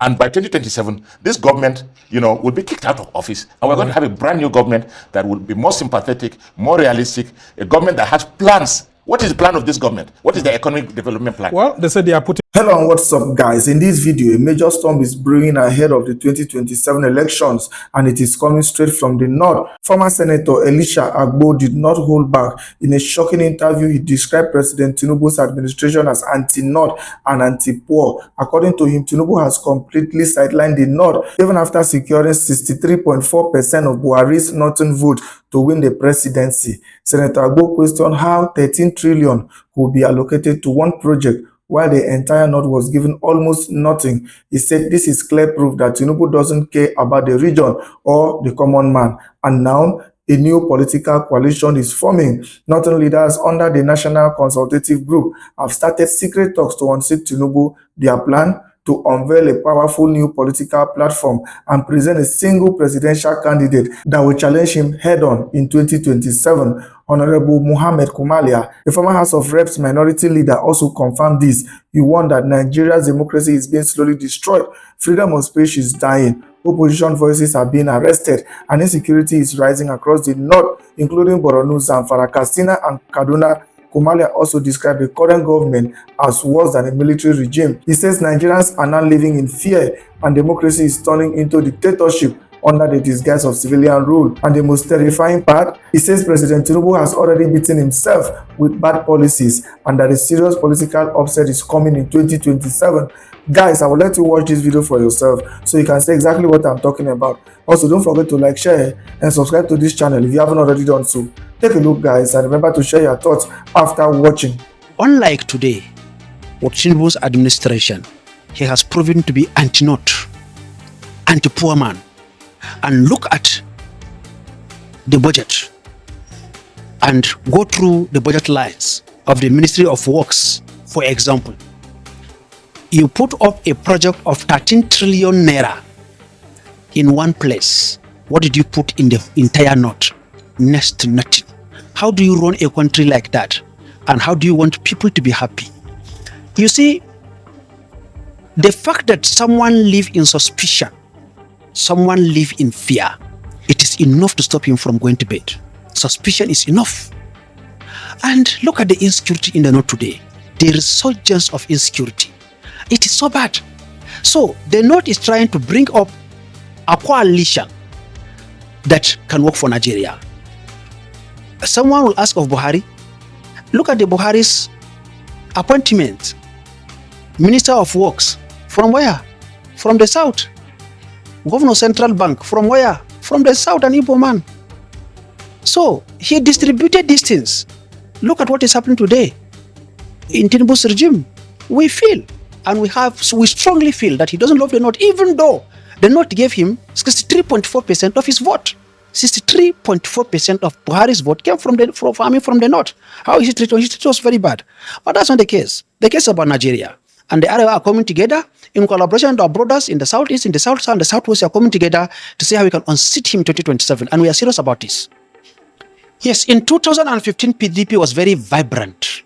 And by 2027, this government, will be kicked out of office. And we're going to have a brand new government that will be more sympathetic, more realistic, a government that has plans. What is the plan of this government? What is the economic development plan? Well, they said they are putting... Hello and what's up, guys? In this video, a major storm is brewing ahead of the 2027 elections, and it is coming straight from the north. Former Senator Elisha Agbo did not hold back. In a shocking interview, he described President Tinubu's administration as anti-north and anti-poor. According to him, Tinubu has completely sidelined the north, even after securing 63.4% of Buhari's northern vote to win the presidency. Senator Agbo questioned how 13 trillion could be allocated to one project while the entire north was given almost nothing. He said this is clear proof that Tinubu doesn't care about the region or the common man. And now, a new political coalition is forming. Northern leaders under the National Consultative Group have started secret talks to unseat Tinubu. Their plan? To unveil a powerful new political platform and present a single presidential candidate that will challenge him head-on in 2027. Honorable Mohammed Kumalia, the former House of Reps minority leader, also confirmed this. He warned that Nigeria's democracy is being slowly destroyed, freedom of speech is dying, opposition voices are being arrested, and insecurity is rising across the north, including Borno, Zamfara, Katsina, and Kaduna. Kumalia also described the current government as worse than a military regime. He says Nigerians are now living in fear and democracy is turning into dictatorship under the disguise of civilian rule. And the most terrifying part, he says President Tinubu has already beaten himself with bad policies and that a serious political upset is coming in 2027. Guys, I will let you watch this video for yourself so you can see exactly what I'm talking about. Also, don't forget to like, share, and subscribe to this channel if you haven't already done so. Take a look, guys, and remember to share your thoughts after watching. Unlike today, with Tinubu's administration, he has proven to be anti-north, anti-poor man. And look at the budget and go through the budget lines of the Ministry of Works, for example. You put up a project of 13 trillion naira in one place. What did you put in the entire north? Next to nothing. How do you run a country like that? And how do you want people to be happy? You see, the fact that someone lives in suspicion, someone lives in fear, it is enough to stop him from going to bed. Suspicion is enough. And look at the insecurity in the north today. The resurgence of insecurity. It is so bad. So the north is trying to bring up a coalition that can work for Nigeria. Someone will ask of Buhari, look at the Buhari's appointment. Minister of Works, from where? From the south. Governor Central Bank, from where? From the south, an Igbo man. So he distributed these things. Look at what is happening today in Tinubu's regime. We feel, and we strongly feel that he doesn't love the north, even though the north gave him 63.4% of his vote. 63.4% of Buhari's vote came from the north. How is it treated? It was very bad. But that's not the case. The case is about Nigeria. And the Arewa are coming together in collaboration with our brothers in the southeast, in the south, and the southwest are coming together to see how we can unseat him in 2027. And we are serious about this. Yes, in 2015, PDP was very vibrant.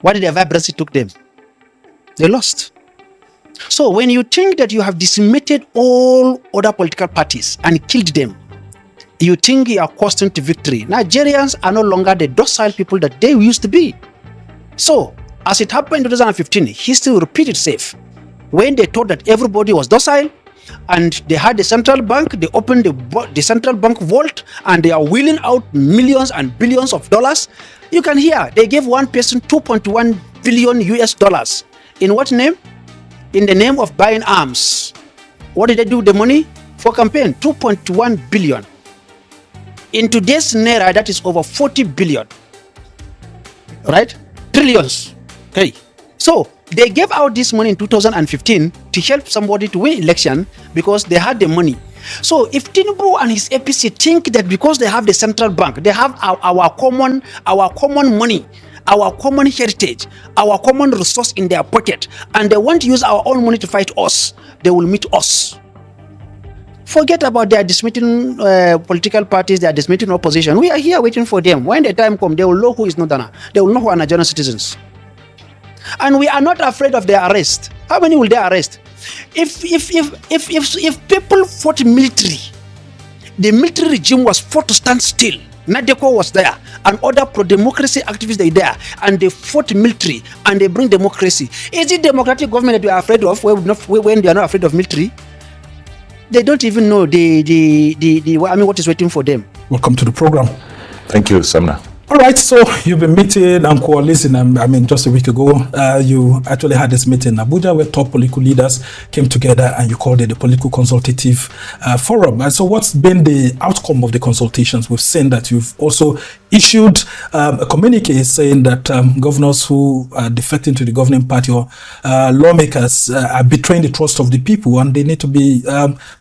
Why did their vibrancy took them? They lost. So when you think that you have decimated all other political parties and killed them, you think you are costing to victory. Nigerians are no longer the docile people that they used to be. So, as it happened in 2015, history will repeat itself. When they thought that everybody was docile and they had the central bank, they opened the central bank vault and they are wheeling out millions and billions of dollars. You can hear they gave one person 2.1 billion US dollars. In what name? In the name of buying arms. What did they do with the money? For campaign, 2.1 billion. In today's naira, that is over 40 billion. Right? Trillions. Okay. So they gave out this money in 2015 to help somebody to win election because they had the money. So if Tinubu and his APC think that because they have the central bank, they have our common money, our common heritage, our common resource in their pocket, and they want to use our own money to fight us, they will meet us. Forget about their dismissing political parties, their dismissing opposition. We are here waiting for them. When the time comes, they will know who is Northerner. They will know who are Nigerian citizens. And we are not afraid of their arrest. How many will they arrest? If people fought military, the military regime was forced to stand still. Nadeko was there, and other pro-democracy activists they there, and they fought military, and they bring democracy. Is it democratic government that we are afraid of when they are not afraid of military? They don't even know what is waiting for them. Welcome to the program. Thank you, Samna. All right, so you've been meeting and coalescing. Just a week ago, you actually had this meeting in Abuja where top political leaders came together and you called it the Political Consultative Forum. And so what's been the outcome of the consultations? We've seen that you've also issued a communique saying that governors who are defecting to the governing party or lawmakers are betraying the trust of the people and they need to be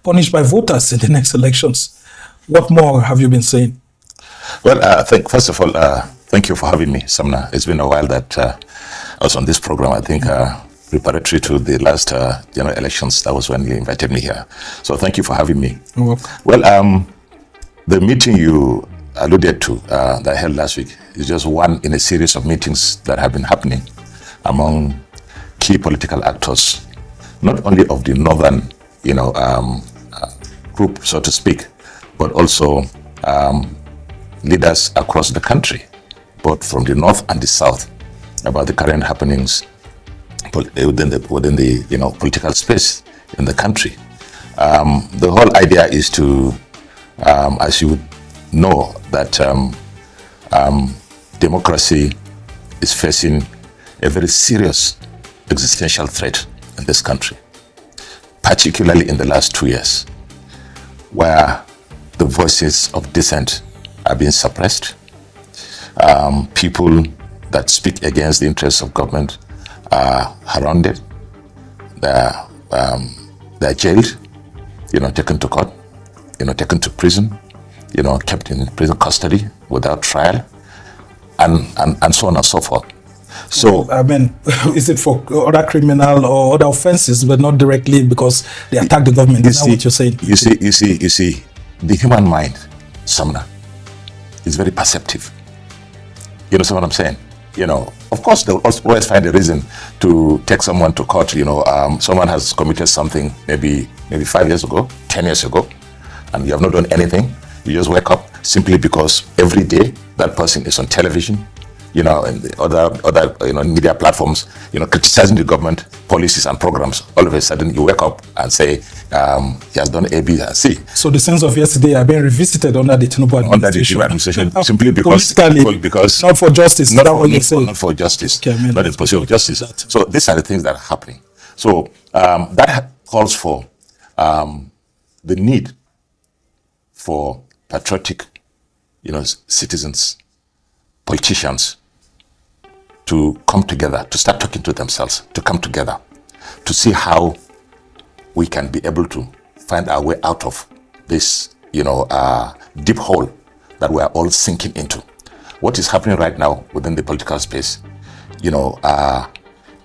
punished by voters in the next elections. What more have you been saying? Well, first of all, thank you for having me, Samna. It's been a while that I was on this program. I think preparatory to the last general elections, that was when you invited me here. So thank you for having me. Well, the meeting you alluded to that I held last week is just one in a series of meetings that have been happening among key political actors, not only of the northern, group, so to speak, but also leaders across the country, both from the north and the south, about the current happenings within the political space in the country. The whole idea is to, as you know, that democracy is facing a very serious existential threat in this country, particularly in the last 2 years, where the voices of dissent are being suppressed. People that speak against the interests of government are hounded. They're jailed, taken to court, taken to prison, kept in prison custody without trial, and so on and so forth. So is it for other criminal or other offenses, but not directly because they attack the government? Is that what you're saying? You see, the human mind, Samna, is very perceptive. You know what I'm saying? Of course, they'll always find a reason to take someone to court. Someone has committed something maybe 5 years ago, 10 years ago, and you have not done anything. You just wake up simply because every day that person is on television, and the other media platforms, criticizing the government policies and programs. All of a sudden, you wake up and say he has done A, B, and C. So the sins of yesterday are being revisited under the Tinubu administration. Simply because not for justice. Not for justice. Okay, not in pursuit of justice. So these are the things that are happening. So that calls for the need for patriotic, citizens, politicians, to come together, to start talking to themselves, to come together, to see how we can be able to find our way out of this, deep hole that we are all sinking into. What is happening right now within the political space,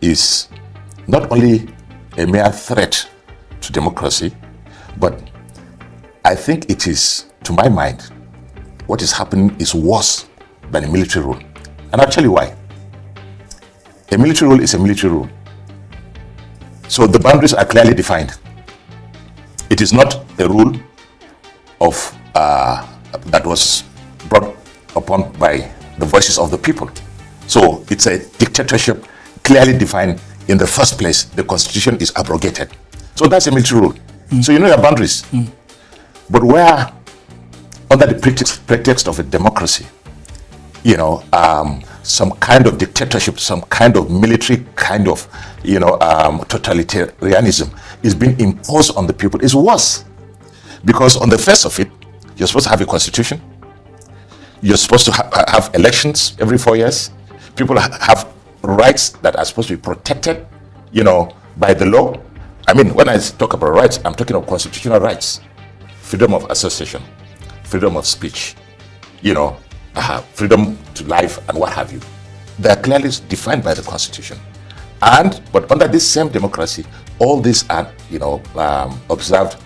is not only a mere threat to democracy, but I think it is, to my mind, what is happening is worse than a military rule. And I'll tell you why. A military rule is a military rule. So the boundaries are clearly defined. It is not a rule of that was brought upon by the voices of the people. So it's a dictatorship clearly defined. In the first place, the constitution is abrogated. So that's a military rule. So you know your boundaries. But where, under the pretext of a democracy, some kind of dictatorship, some kind of military kind of, totalitarianism is being imposed on the people, is worse. Because on the face of it, you're supposed to have a constitution. You're supposed to have elections every 4 years. People have rights that are supposed to be protected, by the law. I mean, when I talk about rights, I'm talking of constitutional rights. Freedom of association, freedom of speech, freedom to life and what have you. They are clearly defined by the Constitution. But under this same democracy, all these are, observed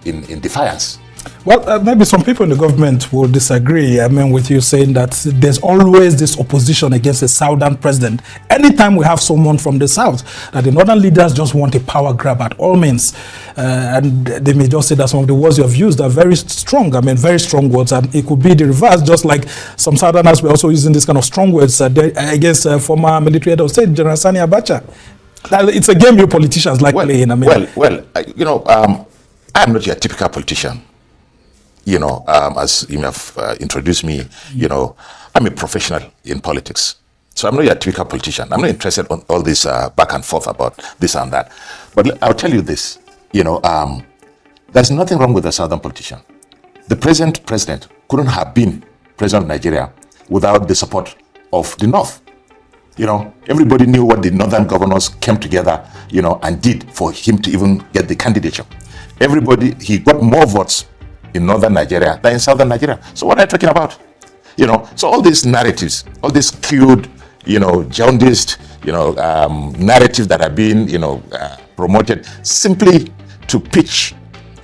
in defiance. Well, maybe some people in the government will disagree. I mean, with you saying that there's always this opposition against a southern president. Anytime we have someone from the south, that the northern leaders just want a power grab at all means. And they may just say that some of the words you have used are very strong. I mean, very strong words. And it could be the reverse, just like some southerners were also using this kind of strong words against former military head of state, General Sani Abacha. It's a game you politicians like playing. I mean, I'm not your typical politician. As you have introduced me, I'm a professional in politics. So I'm not your typical politician. I'm not interested on all this back and forth about this and that. But I'll tell you this, there's nothing wrong with a southern politician. The present president couldn't have been president of Nigeria without the support of the North. Everybody knew what the northern governors came together, and did for him to even get the candidature. He got more votes in northern Nigeria than in southern Nigeria. So what are you talking about? So all these narratives, all these skewed, jaundiced, narratives that are being, promoted simply to pitch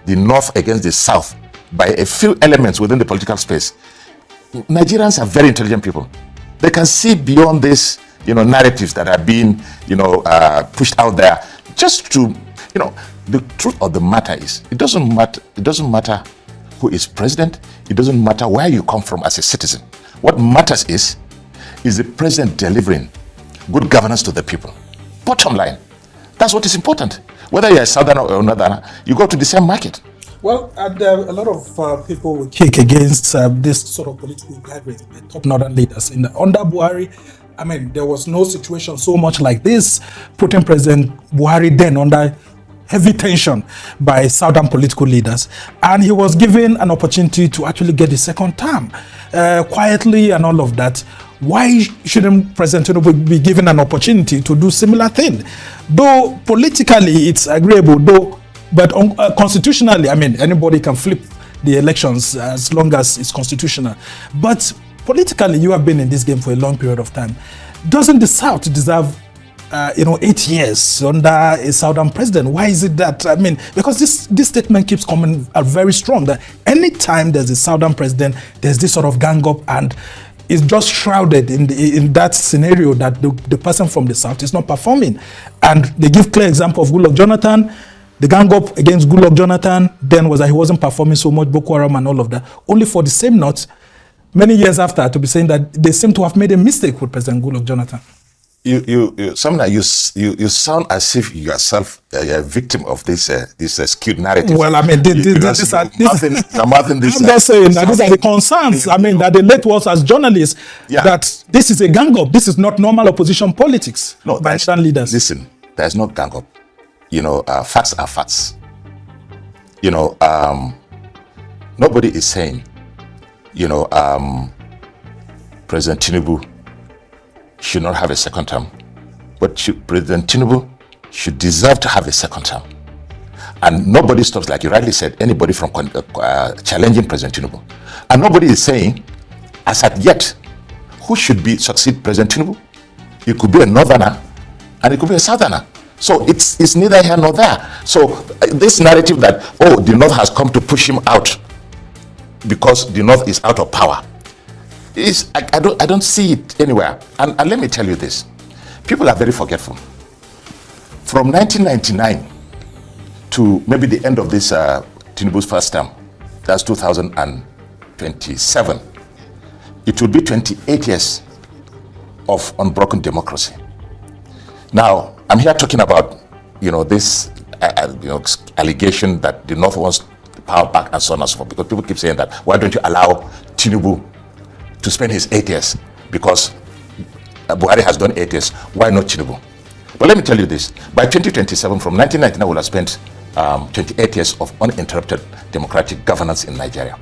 the North against the South by a few elements within the political space. Nigerians are very intelligent people. They can see beyond this, narratives that are being, pushed out there. Just to, the truth of the matter is, it doesn't matter who is president. It doesn't matter where you come from as a citizen. What matters is the president delivering good governance to the people. Bottom line. That's what is important. Whether you're a southerner or northerner, you go to the same market. Well, and a lot of people will kick against this sort of political guidance by top northern leaders. Under Buhari, I mean, there was no situation so much like this, putting President Buhari then under heavy tension by southern political leaders, and he was given an opportunity to actually get the second term quietly and all of that. Why shouldn't President Tinubu be given an opportunity to do similar thing? Though politically it's agreeable, but constitutionally, I mean, anybody can flip the elections as long as it's constitutional. But politically, you have been in this game for a long period of time. Doesn't the South deserve 8 years under a southern president? Why is it that? I mean, because this statement keeps coming very strong, that anytime there's a southern president, there's this sort of gang up, and it's just shrouded in that scenario that the person from the South is not performing. And they give clear example of Goodluck Jonathan. The gang up against Goodluck Jonathan then was that he wasn't performing so much, Boko Haram and all of that, only for the same note, many years after, to be saying that they seem to have made a mistake with President Goodluck Jonathan. You sound as if you yourself are a victim of this skewed narrative. Well, I mean, I'm just saying that these are the concerns. I mean, that they let us as journalists that this is a gang up. This is not normal opposition politics by certain leaders. Listen, there's no gang up. Facts are facts. Nobody is saying, President Tinubu should not have a second term, but President Tinubu should deserve to have a second term. And nobody stops, like you rightly said, anybody from challenging President Tinubu. And nobody is saying, as at yet, who should succeed President Tinubu? It could be a northerner, and it could be a southerner. So it's neither here nor there. So this narrative that, the North has come to push him out because the North is out of power, I don't see it anywhere. And let me tell you this. People are very forgetful. From 1999 to maybe the end of this Tinubu's first term, that's 2027, it will be 28 years of unbroken democracy. Now, I'm here talking about, this allegation that the North wants the power back and so on and so forth, because people keep saying that, why don't you allow Tinubu to spend his 8 years? Because Buhari has done 8 years. Why not Tinubu? But let me tell you this. By 2027, from 1999, we'll have spent 28 years of uninterrupted democratic governance in Nigeria.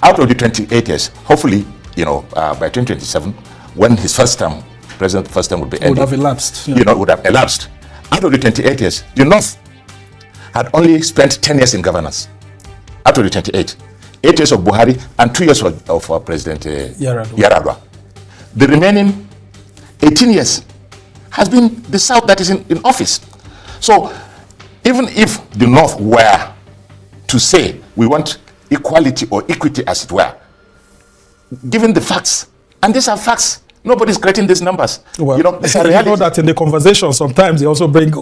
Out of the 28 years, hopefully, by 2027, when his president's first term would be ended, would have elapsed. Would have elapsed. Out of the 28 years, the North had only spent 10 years in governance. Out of the 28. 8 years of Buhari and 2 years of President Yar'Adua. The remaining 18 years has been the South that is in office. So even if the North were to say, we want equality or equity, as it were, given the facts. And these are facts. Nobody's creating these numbers. Well, you know, it's a reality. You know that in the conversation, sometimes they also bring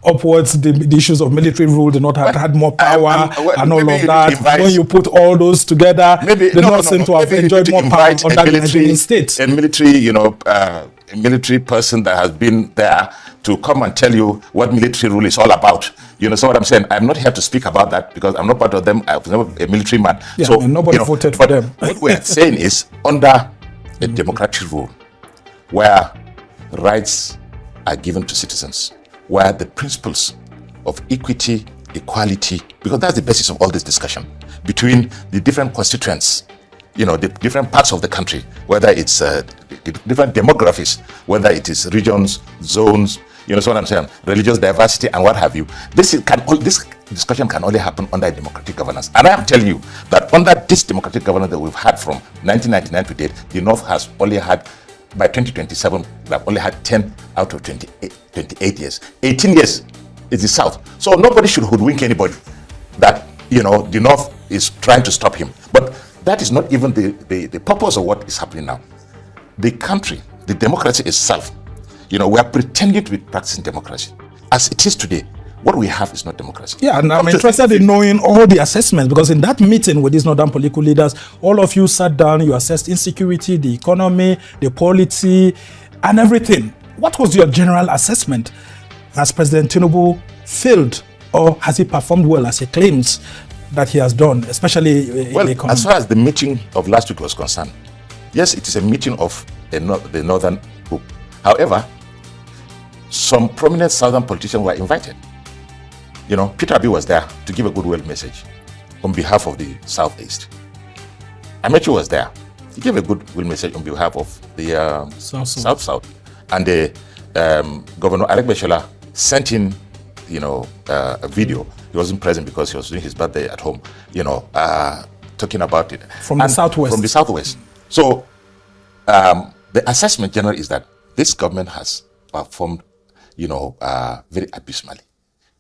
upwards the issues of military rule. The North had more power and all of that. When you put all those together, the North seem to have enjoyed more power under the Nigerian state. A military, you know, a military person that has been there to come and tell you what military rule is all about. You know, so what I'm saying, I'm not here to speak about that because I'm not part of them. I was never a military man. Yeah, so and nobody voted for them. What we're saying is under a democratic rule where rights are given to citizens, where the principles of equity, equality, because that's the basis of all this discussion between the different constituents, you know, the different parts of the country, whether it's the different demographies, whether it is regions, zones, you know, so what I'm saying, religious diversity and what have you. This discussion can only happen under a democratic governance. And I am telling you that under this democratic governance that we've had from 1999 to date, the North has only had, by 2027, we have only had 10 out of 28 years. 18 years is the South. So nobody should hoodwink anybody that, you know, the North is trying to stop him. But that is not even the purpose of what is happening now. The country, the democracy itself, you know, we are pretending to be practicing democracy. As it is today, what we have is not democracy. Yeah, and I'm interested in knowing all the assessments, because in that meeting with these northern political leaders, all of you sat down, you assessed insecurity, the economy, the polity, and everything. What was your general assessment? Has President Tinubu failed, or has he performed well as he claims that he has done, especially in the economy? As far as the meeting of last week was concerned, yes, it is a meeting of the northern group. However, some prominent southern politicians were invited. You know, Peter Obi was there to give a goodwill message on behalf of the Southeast. Amechi was there. He gave a goodwill message on behalf of the South. And the Governor Aregbesola sent in, you know, a video. He wasn't present because he was doing his birthday at home, you know, talking about it. From the Southwest. From the Southwest. So the assessment generally is that this government has performed, you know, very abysmally,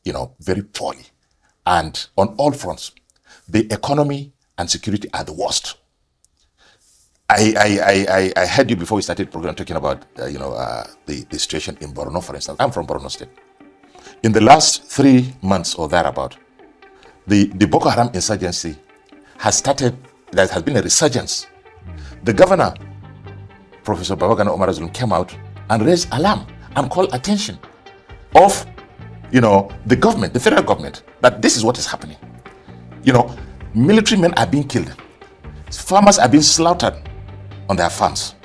you know, very poorly. And on all fronts, the economy and security are the worst. I heard you before we started the program talking about, you know, the situation in Borno, for instance. I'm from Borno State. In the last 3 months or thereabout, the Boko Haram insurgency has started, there has been a resurgence. The governor, Professor Babagana Omar Zulum, came out and raised alarm and called attention of, you know, the government, the federal government, that this is what is happening. You know, military men are being killed. Farmers are being slaughtered on their farms.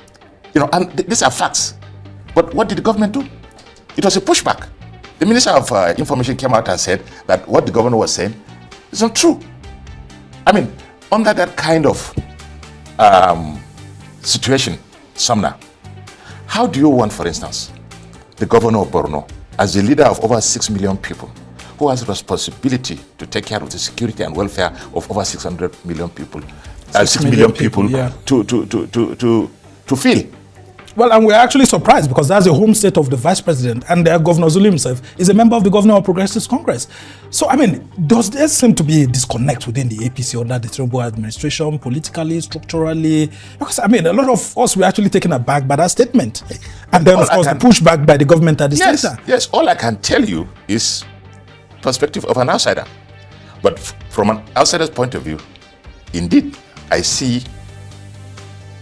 You know, and these are facts. But what did the government do? It was a pushback. The Minister of Information came out and said that what the governor was saying is not true. I mean, under that kind of situation, Sumner, how do you want, for instance, the governor of Borno, as the leader of over 6 million people, who has responsibility to take care of the security and welfare of over 600 million people, 6 million people, yeah, to feel? Well, and we're actually surprised because that's the home state of the vice president, and Governor Zulu himself is a member of the Governor of Progressive Congress. So, I mean, does there seem to be a disconnect within the APC under the Tinubu administration, politically, structurally? Because, I mean, a lot of us were actually taken aback by that statement. And then, of course, the pushback by the government at the center. Yes, all I can tell you is perspective of an outsider. But from an outsider's point of view, indeed, I see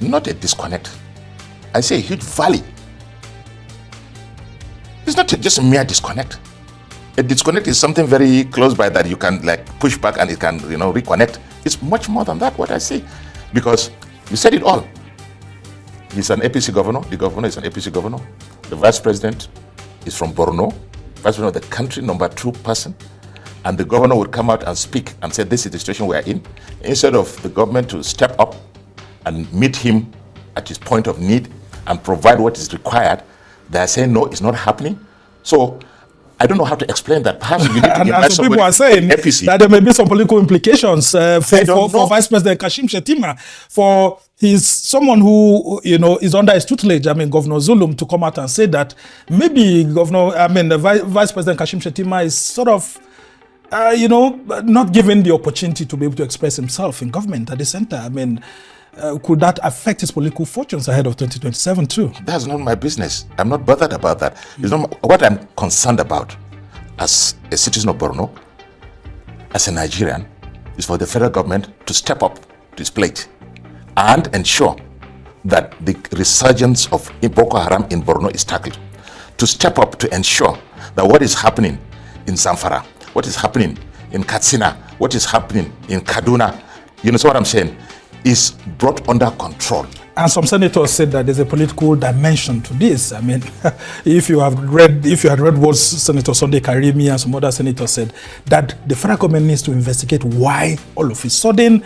not a disconnect. I see a huge valley. It's not just a mere disconnect. A disconnect is something very close by that you can like push back and it can, you know, reconnect. It's much more than that, what I see. Because you said it all. He's an APC governor. The governor is an APC governor. The vice president is from Borno. Vice president of the country, number 2 person. And the governor would come out and speak and say, this is the situation we are in. Instead of the government to step up and meet him at his point of need and provide what is required, they are saying, no, it's not happening. So I don't know how to explain that. Perhaps you need to and some people are saying that there may be some political implications for Vice President Kashim Shettima, for he's someone who, you know, is under his tutelage. I mean, Governor Zulum, to come out and say that maybe the Vice President Kashim Shettima is sort of not given the opportunity to be able to express himself in government at the center. I mean, could that affect his political fortunes ahead of 2027 too? That's not my business. I'm not bothered about that. It's not what I'm concerned about as a citizen of Borno, as a Nigerian, is for the federal government to step up to its plate and ensure that the resurgence of Boko Haram in Borno is tackled. To step up to ensure that what is happening in Zamfara, what is happening in Katsina, what is happening in Kaduna, you know what I'm saying, is brought under control. And some senators said that there's a political dimension to this. I mean, if you had read what Senator Sunday Karimi and some other senators said, that the federal government needs to investigate why all of a sudden,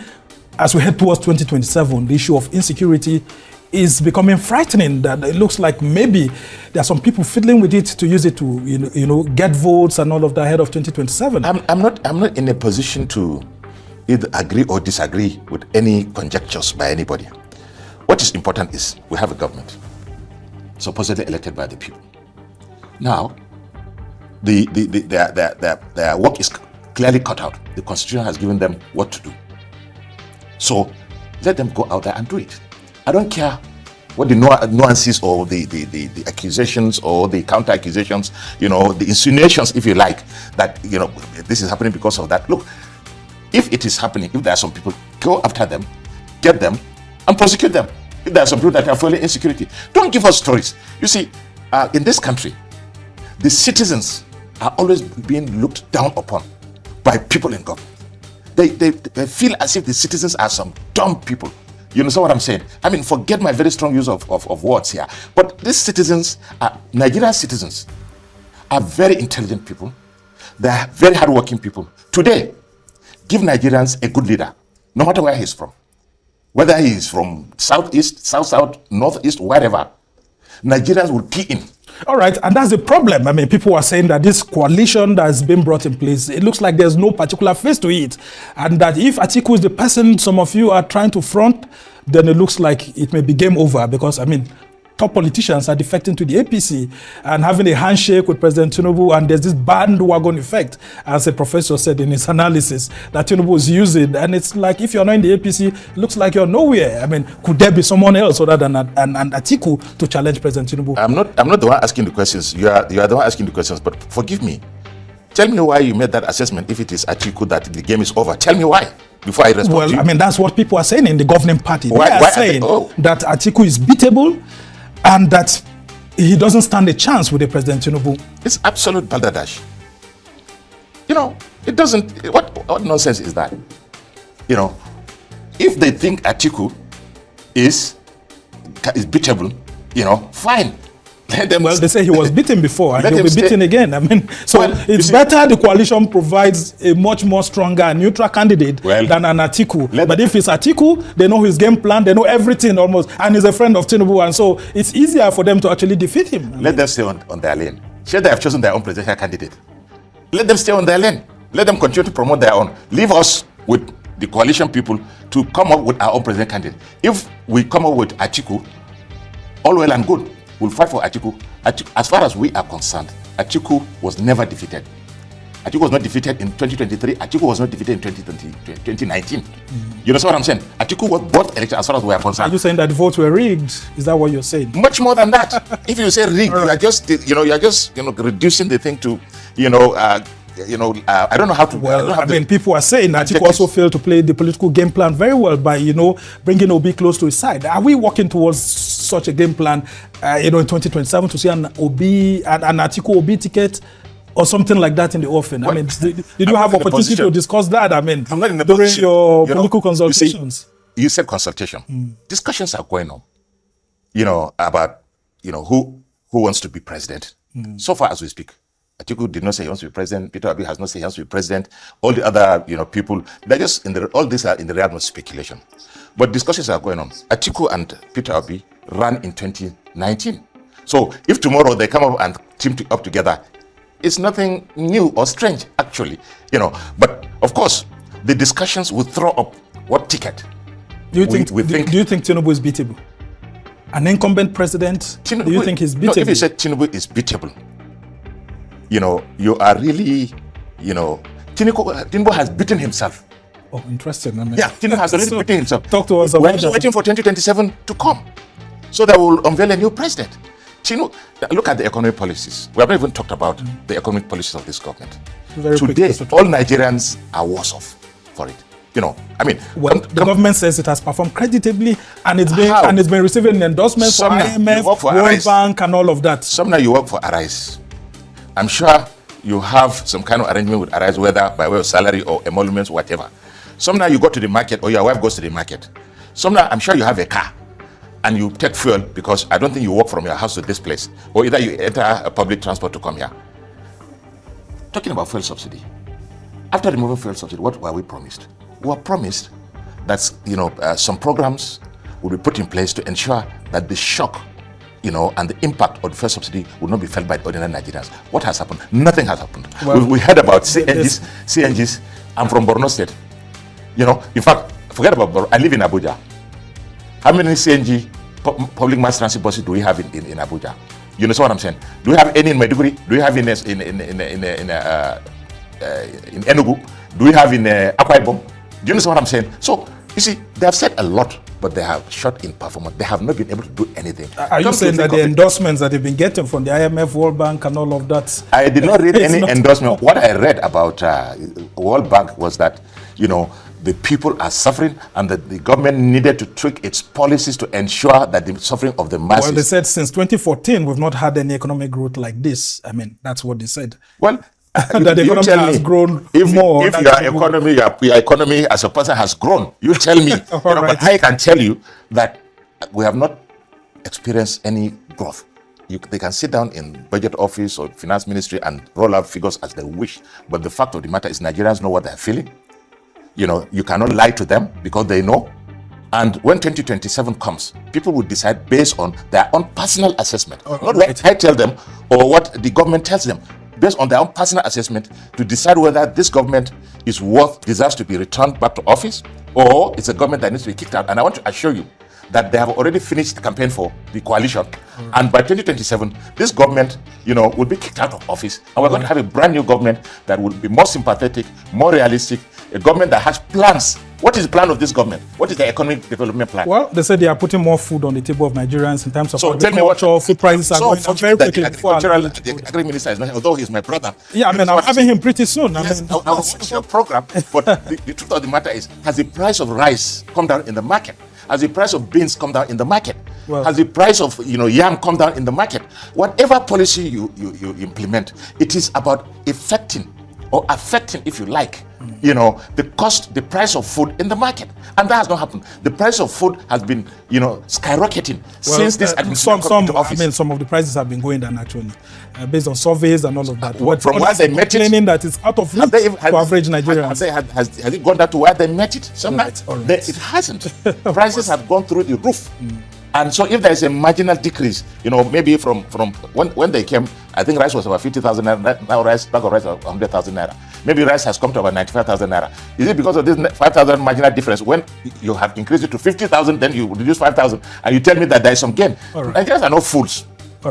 as we head towards 2027, the issue of insecurity is becoming frightening. That it looks like maybe there are some people fiddling with it to use it to get votes and all of that ahead of 2027. I'm not in a position to either agree or disagree with any conjectures by anybody. What is important is we have a government supposedly elected by the people. Now, their work is clearly cut out. The Constitution has given them what to do. So let them go out there and do it. I don't care what the nuances or the accusations or the counter accusations, the insinuations, if you like, that this is happening because of that. Look, if it is happening, if there are some people, go after them, get them, and prosecute them. If there are some people that are fueling insecurity, don't give us stories. You see, in this country, the citizens are always being looked down upon by people in government. They feel as if the citizens are some dumb people. You understand what I'm saying? I mean, forget my very strong use of words here. But these citizens, Nigerian citizens, are very intelligent people. They are very hardworking people. Today, give Nigerians a good leader, no matter where he's from. Whether he is from southeast, south, northeast, wherever, Nigerians will key in. All right, and that's the problem. I mean, people are saying that this coalition that has been brought in place, it looks like there's no particular face to it. And that if Atiku is the person some of you are trying to front, then it looks like it may be game over. Because, I mean, top politicians are defecting to the APC and having a handshake with President Tinubu, and there's this bandwagon effect, as a professor said in his analysis, that Tinubu is using. And it's like, if you're not in the APC, it looks like you're nowhere. I mean, could there be someone else other than Atiku to challenge President Tinubu? I'm not the one asking the questions. You are the one asking the questions, but forgive me. Tell me why you made that assessment. If it is Atiku that the game is over, tell me why before I respond. Well, to you. I mean, that's what people are saying in the governing party. They are saying that Atiku is beatable, and that he doesn't stand a chance with the President Tinubu. It's absolute balderdash. It doesn't. What nonsense is that? If they think Atiku is beatable, fine. Let them. Well, they say he was beaten before, and he'll be beaten again. I mean, so it's better the coalition provides a much more stronger and neutral candidate than an Atiku. But if it's Atiku, they know his game plan, they know everything almost, and he's a friend of Tinubu, and so it's easier for them to actually defeat him. Let them stay on their lane. Sure, they have chosen their own presidential candidate. Let them stay on their lane. Let them continue to promote their own. Leave us with the coalition people to come up with our own presidential candidate. If we come up with Atiku, all well and good. We'll fight for Atiku. As far as we are concerned, Atiku was never defeated. Atiku was not defeated in 2023. Atiku was not defeated in 2019. You know what I'm saying? Atiku was both elected as far as we are concerned. Are you saying that the votes were rigged? Is that what you're saying? Much more than that. If you say rigged, you're just reducing the thing to I don't know how to. Well, I mean, people are saying that Atiku also failed to play the political game plan very well by, bringing Obi close to his side. Are we working towards such a game plan, in 2027 to see an Atiku Obi ticket or something like that in the offing? I mean, did you have opportunity to discuss that? I mean, I'm not in the during position. Your political consultations. You said consultation. Discussions are going on. About who wants to be president. So far as we speak. Atiku did not say he wants to be president. Peter Obi has not said he wants to be president. All the other, people, they're just all these are in the realm of speculation. But discussions are going on. Atiku and Peter Obi ran in 2019. So if tomorrow they come up and team up together, it's nothing new or strange, actually. But of course, the discussions will throw up what ticket. Do you think Tinubu is beatable? An incumbent president, do you think he's beatable? No, if you said Tinubu is beatable, you are really, Tinubu has beaten himself. Oh, interesting. I mean, Yeah, Tinubu has already beaten himself. Talk to us We're about just that. waiting for 2027 to come, so that we'll unveil a new president. Look at the economic policies. We haven't even talked about the economic policies of this government. Very quick, Today, Mr. all Nigerians are worse off for it. Well, the government says it has performed creditably, and it's been receiving endorsements from IMF, World Bank, and all of that. Somehow you work for Arise. I'm sure you have some kind of arrangement with Arise, whether by way of salary or emoluments, whatever. Somehow you go to the market, or your wife goes to the market. Somehow I'm sure you have a car, and you take fuel, because I don't think you walk from your house to this place, or either you enter a public transport to come here. Talking about fuel subsidy. After removing fuel subsidy, what were we promised? We were promised that some programs will be put in place to ensure that the shock, and the impact of the fuel subsidy will not be felt by ordinary Nigerians. What has happened? Nothing has happened. Well, we heard about CNGs. I'm from Borno State. In fact, forget about Borno. I live in Abuja. How many CNG public mass transit buses do we have in Abuja? You know what I'm saying? Do we have any in Maiduguri? Do we have in Enugu? Do we have in Akwa Ibom? Do you know what I'm saying? So, you see, they have said a lot, but they have shot in performance. They have not been able to do anything. Are you saying that the endorsements that they've been getting from the IMF, World Bank, and all of that? I did not read any endorsement. What I read about World Bank was that, the people are suffering, and that the government needed to tweak its policies to ensure that the suffering of the masses. Well, they said since 2014, we've not had any economic growth like this. I mean, that's what they said. Well, that the economy has grown more. If your economy as a person has grown, you tell me. Right. But I can tell you that we have not experienced any growth. They can sit down in budget office or finance ministry and roll out figures as they wish. But the fact of the matter is, Nigerians know what they're feeling. You cannot lie to them, because they know. And when 2027 comes, people will decide based on their own personal assessment, not what I tell them or what the government tells them. Based on their own personal assessment, to decide whether this government deserves to be returned back to office, or it's a government that needs to be kicked out. And I want to assure you that they have already finished the campaign for the coalition. And by 2027, this government, will be kicked out of office. And we're going to have a brand new government that will be more sympathetic, more realistic, a government that has plans. What is the plan of this government? What is the economic development plan? Well, they said they are putting more food on the table of Nigerians in terms of agriculture. Food prices are going up very quickly. The agri minister is not, although he's my brother. Yeah, I'm having him pretty soon. I'll watch your program. But the truth of the matter is, has the price of rice come down in the market? Has the price of beans come down in the market? Well, has the price of yam come down in the market? Whatever policy you implement, it is about affecting, if you like, the price of food in the market. And that has not happened. The price of food has been, skyrocketing since this administration came into office. Some of the prices have been going down, actually, based on surveys and all of that. From where they met it, claiming that it's out of reach for average Nigerians. Has it gone down to where they met it? It hasn't. Prices have gone through the roof. And so if there is a marginal decrease, maybe from when they came, I think rice was about 50,000 naira. Now bag of rice is 100,000 naira. Maybe rice has come to about 95,000 naira. Is it because of this 5,000 marginal difference? When you have increased it to 50,000, then you reduce 5,000, and you tell me that there is some gain. Right. Nigerians are not fools.